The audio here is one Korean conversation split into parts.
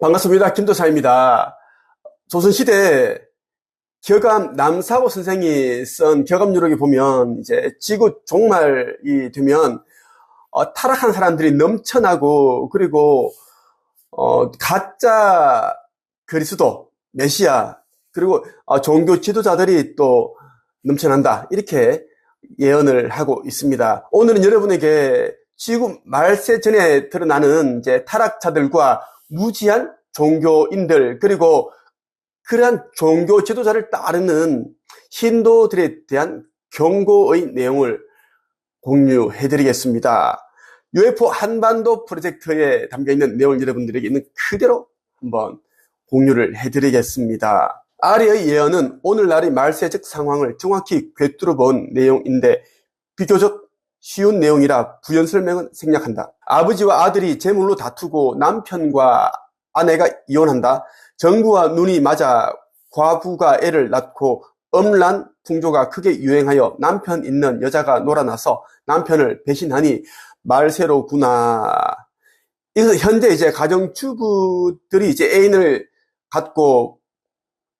반갑습니다. 김도사입니다. 조선시대 격암 남사고 선생이 쓴 격암유록에 보면 이제 지구 종말이 되면 타락한 사람들이 넘쳐나고 그리고 가짜 그리스도, 메시아 그리고 종교 지도자들이 또 넘쳐난다 이렇게 예언을 하고 있습니다. 오늘은 여러분에게 지구 말세 전에 드러나는 이제 타락자들과 무지한 종교인들 그리고 그러한 종교 지도자를 따르는 신도들에 대한 경고의 내용을 공유해 드리겠습니다. UFO 한반도 프로젝트에 담겨있는 내용을 여러분들에게 있는 그대로 한번 공유를 해 드리겠습니다. 아래의 예언은 오늘날의 말세적 상황을 정확히 꿰뚫어 본 내용인데 비교적 쉬운 내용이라 부연 설명은 생략한다. 아버지와 아들이 재물로 다투고 남편과 아내가 이혼한다. 정부와 눈이 맞아 과부가 애를 낳고 엄란 풍조가 크게 유행하여 남편 있는 여자가 놀아나서 남편을 배신하니 말세로구나. 그래서 현재 이제 가정주부들이 이제 애인을 갖고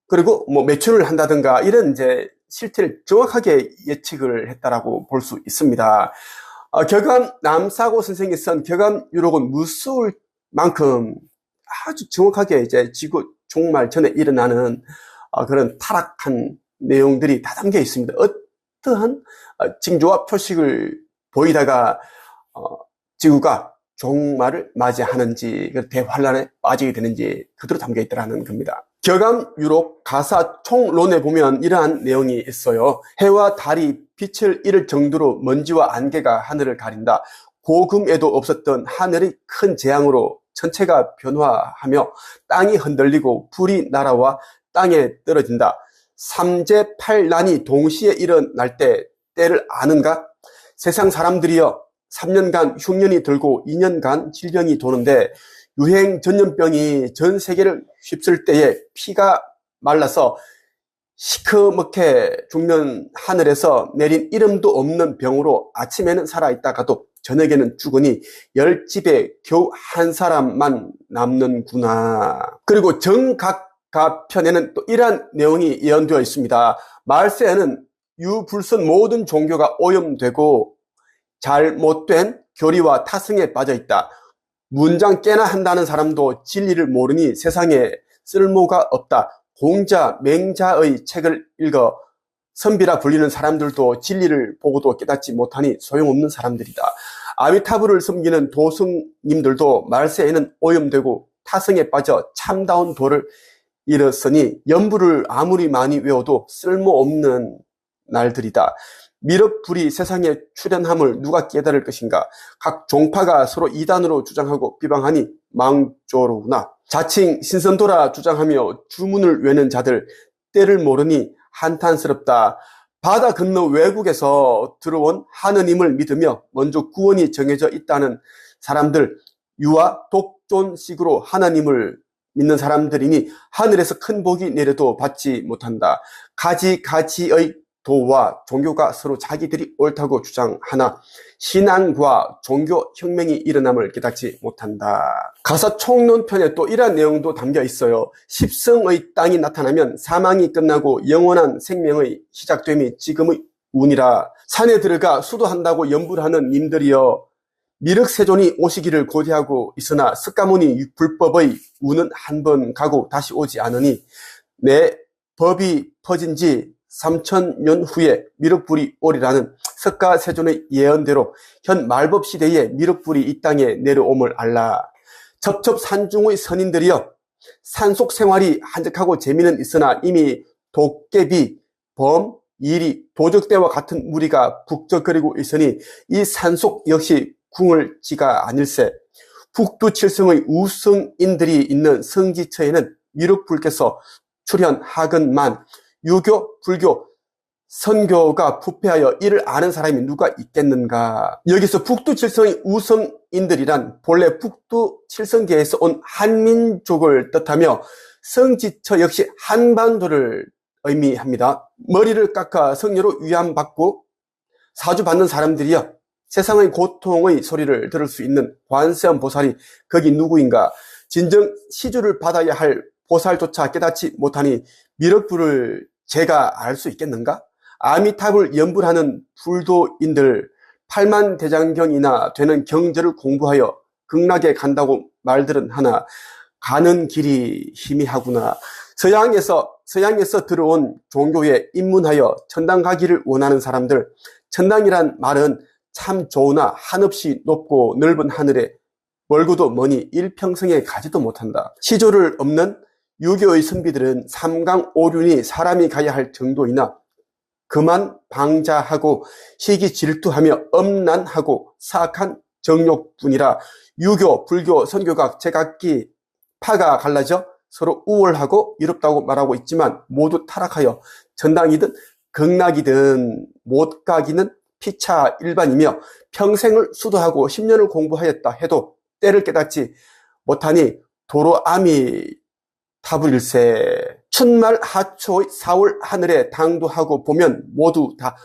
그리고 뭐 매춘을 한다든가 이런 이제 실태를 정확하게 예측을 했다라고 볼 수 있습니다. 격암 남사고 선생이 쓴 격암유록은 무서울 만큼 아주 정확하게 이제 지구 종말 전에 일어나는 그런 타락한 내용들이 다 담겨 있습니다. 어떠한 징조와 표식을 보이다가 지구가 종말을 맞이하는지 대환란에 빠지게 되는지 그대로 담겨 있더라는 겁니다. 격암유록 가사 총론에 보면 이러한 내용이 있어요. 해와 달이 빛을 잃을 정도로 먼지와 안개가 하늘을 가린다. 고금에도 없었던 하늘의 큰 재앙으로 천체가 변화하며 땅이 흔들리고 불이 날아와 땅에 떨어진다. 삼재팔난이 동시에 일어날 때를 아는가? 세상 사람들이여 3년간 흉년이 들고 2년간 질병이 도는데 유행 전염병이 전 세계를 휩쓸 때에 피가 말라서 시커멓게 죽는 하늘에서 내린 이름도 없는 병으로 아침에는 살아있다가도 저녁에는 죽으니 10집에 겨우 한 사람만 남는구나. 그리고 정각가편에는 또 이러한 내용이 예언되어 있습니다. 말세에는 유불선 모든 종교가 오염되고 잘못된 교리와 타성에 빠져있다. 문장 깨나 한다는 사람도 진리를 모르니 세상에 쓸모가 없다. 공자, 맹자의 책을 읽어 선비라 불리는 사람들도 진리를 보고도 깨닫지 못하니 소용없는 사람들이다. 아미타불을 섬기는 도승님들도 말세에는 오염되고 타성에 빠져 참다운 도를 잃었으니 연부를 아무리 많이 외워도 쓸모없는 날들이다. 미륵불이 세상에 출현함을 누가 깨달을 것인가? 각 종파가 서로 이단으로 주장하고 비방하니 망조로구나. 자칭 신선도라 주장하며 주문을 외는 자들 때를 모르니 한탄스럽다. 바다 건너 외국에서 들어온 하느님을 믿으며 먼저 구원이 정해져 있다는 사람들 유아 독존식으로 하나님을 믿는 사람들이니 하늘에서 큰 복이 내려도 받지 못한다. 가지가지의 도와 종교가 서로 자기들이 옳다고 주장하나 신앙과 종교 혁명이 일어남을 깨닫지 못한다. 가사 총론편에 또 이러한 내용도 담겨 있어요. 십성의 땅이 나타나면 사망이 끝나고 영원한 생명의 시작됨이 지금의 운이라. 산에 들어가 수도한다고 연부를 하는 님들이여 미륵세존이 오시기를 고대하고 있으나 석가모니 불법의 운은 한 번 가고 다시 오지 않으니 내 법이 퍼진 지 3000년 후에 미륵불이 오리라는 석가세존의 예언대로 현 말법 시대에 미륵불이 이 땅에 내려옴을 알라. 첩첩산중의 선인들이여 산속 생활이 한적하고 재미는 있으나 이미 도깨비, 범, 이리, 도적대와 같은 무리가 북적거리고 있으니 이 산속 역시 궁을 지가 아닐세. 북두칠성의 우성인들이 있는 성지처에는 미륵불께서 출현하건만 유교, 불교, 선교가 부패하여 이를 아는 사람이 누가 있겠는가. 여기서 북두칠성의 우성인들이란 본래 북두칠성계에서 온 한민족을 뜻하며 성지처 역시 한반도를 의미합니다. 머리를 깎아 성녀로 위안받고 사주받는 사람들이여 세상의 고통의 소리를 들을 수 있는 관세음보살이 거기 누구인가. 진정 시주를 받아야 할 보살조차 깨닫지 못하니 미륵불을 제가 알 수 있겠는가? 아미타불 연불하는 불도인들 8만대장경이나 되는 경전을 공부하여 극락에 간다고 말들은 하나 가는 길이 희미하구나. 서양에서 들어온 종교에 입문하여 천당 가기를 원하는 사람들, 천당이란 말은 참 좋으나 한없이 높고 넓은 하늘에 멀고도 머니 일평생에 가지도 못한다. 시조를 없는 유교의 선비들은 삼강오륜이 사람이 가야 할 정도이나 그만 방자하고 시기 질투하며 엄난하고 사악한 정욕뿐이라 유교, 불교, 선교각 제각기 파가 갈라져 서로 우월하고 이롭다고 말하고 있지만 모두 타락하여 전당이든 극락이든 못 가기는 피차 일반이며 평생을 수도하고 10년을 공부하였다 해도 때를 깨닫지 못하니 도로 암이 타불일세. 춘말 하초의 4월 하늘에 당도하고 보면 모두 다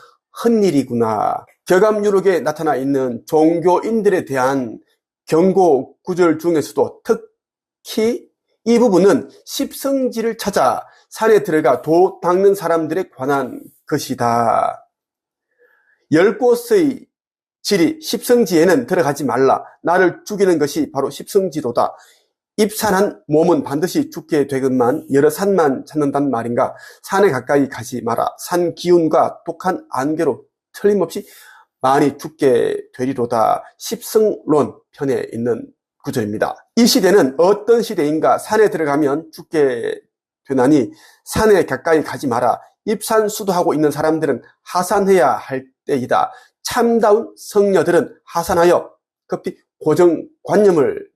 헛일이구나. 격암유록에 나타나 있는 종교인들에 대한 경고 구절 중에서도 특히 이 부분은 십성지를 찾아 산에 들어가 도 닦는 사람들에 관한 것이다. 10곳의 지리 십성지에는 들어가지 말라. 나를 죽이는 것이 바로 십성지로다. 입산한 몸은 반드시 죽게 되건만 여러 산만 찾는단 말인가. 산에 가까이 가지 마라. 산 기운과 독한 안개로 틀림없이 많이 죽게 되리로다. 십성론 편에 있는 구절입니다. 이 시대는 어떤 시대인가. 산에 들어가면 죽게 되나니 산에 가까이 가지 마라. 입산수도하고 있는 사람들은 하산해야 할 때이다. 참다운 성녀들은 하산하여 급히 고정관념을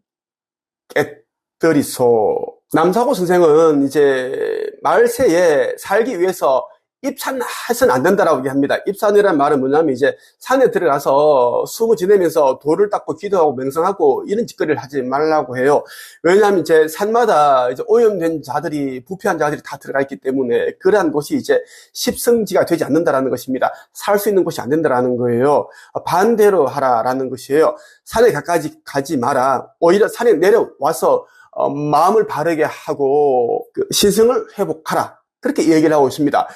깨뜨리소. 남사고 선생은 이제 말세에 살기 위해서 입산해서는 안 된다라고 얘기합니다. 입산이라는 말은 뭐냐면 이제 산에 들어가서 숨을 지내면서 돌을 닦고 기도하고 명상하고 이런 짓거리를 하지 말라고 해요. 왜냐하면 이제 산마다 이제 오염된 자들이, 부패한 자들이 다 들어가 있기 때문에 그러한 곳이 이제 십성지가 되지 않는다라는 것입니다. 살 수 있는 곳이 안 된다라는 거예요. 반대로 하라라는 것이에요. 산에 가까이 가지 마라. 오히려 산에 내려와서 마음을 바르게 하고 신성을 회복하라. 그렇게 얘기를 하고 있습니다.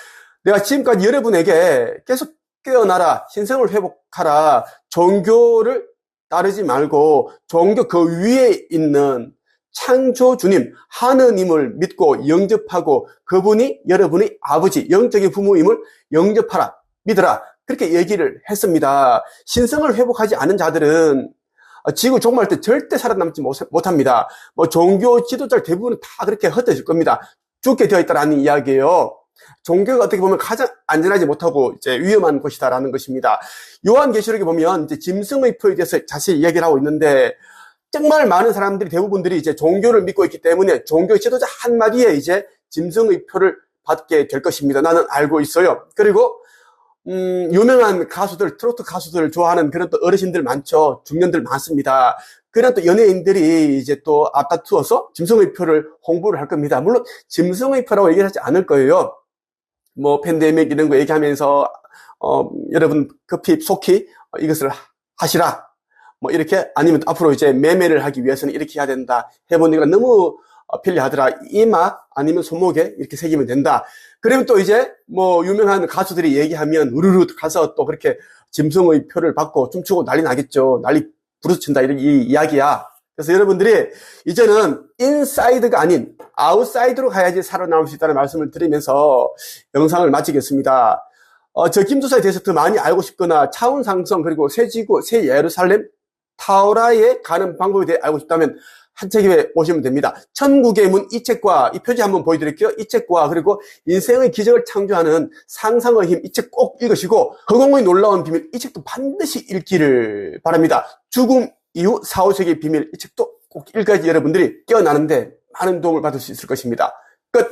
내가 지금까지 여러분에게 계속 깨어나라, 신성을 회복하라, 종교를 따르지 말고 종교 그 위에 있는 창조주님, 하느님을 믿고 영접하고 그분이 여러분의 아버지, 영적인 부모임을 영접하라, 믿어라. 그렇게 얘기를 했습니다. 신성을 회복하지 않은 자들은 지구 종말할 때 절대 살아남지 못합니다. 종교 지도자 대부분은 다 그렇게 흩어질 겁니다. 죽게 되어 있다라는 이야기예요. 종교가 어떻게 보면 가장 안전하지 못하고 이제 위험한 곳이다라는 것입니다. 요한계시록에 보면 이제 짐승의 표에 대해서 자세히 얘기를 하고 있는데 정말 많은 사람들이 대부분들이 이제 종교를 믿고 있기 때문에 종교 지도자 한마디에 이제 짐승의 표를 받게 될 것입니다. 나는 알고 있어요. 그리고 유명한 가수들, 트로트 가수들 좋아하는 그런 또 어르신들 많죠. 중년들 많습니다. 그런 또 연예인들이 이제 또 앞다투어서 짐승의 표를 홍보를 할 겁니다. 물론 짐승의 표라고 얘기를 하지 않을 거예요. 팬데믹 이런 거 얘기하면서 여러분 급히 속히 이것을 하시라. 이렇게 아니면 앞으로 이제 매매를 하기 위해서는 이렇게 해야 된다. 해보니까 너무 편리하더라. 이마 아니면 손목에 이렇게 새기면 된다. 그러면 또 이제 유명한 가수들이 얘기하면 우르르 가서 또 그렇게 짐승의 표를 받고 춤추고 난리 나겠죠. 난리 부르친다 이 이야기야. 그래서 여러분들이 이제는 인사이드가 아닌 아웃사이드로 가야지 살아남을 수 있다는 말씀을 드리면서 영상을 마치겠습니다. 저 김도사에 대해서 더 많이 알고 싶거나 차원상성 그리고 새지구, 새예루살렘, 타오라에 가는 방법에 대해 알고 싶다면 한 책에 보시면 됩니다. 천국의 문 이 책과 이 표지 한번 보여드릴게요. 이 책과 그리고 인생의 기적을 창조하는 상상의 힘 이 책 꼭 읽으시고 허공의 놀라운 비밀 이 책도 반드시 읽기를 바랍니다. 죽음 이후 4, 5세기의 비밀 이 책도 꼭 읽어야지 여러분들이 깨어나는데 많은 도움을 받을 수 있을 것입니다. 끝!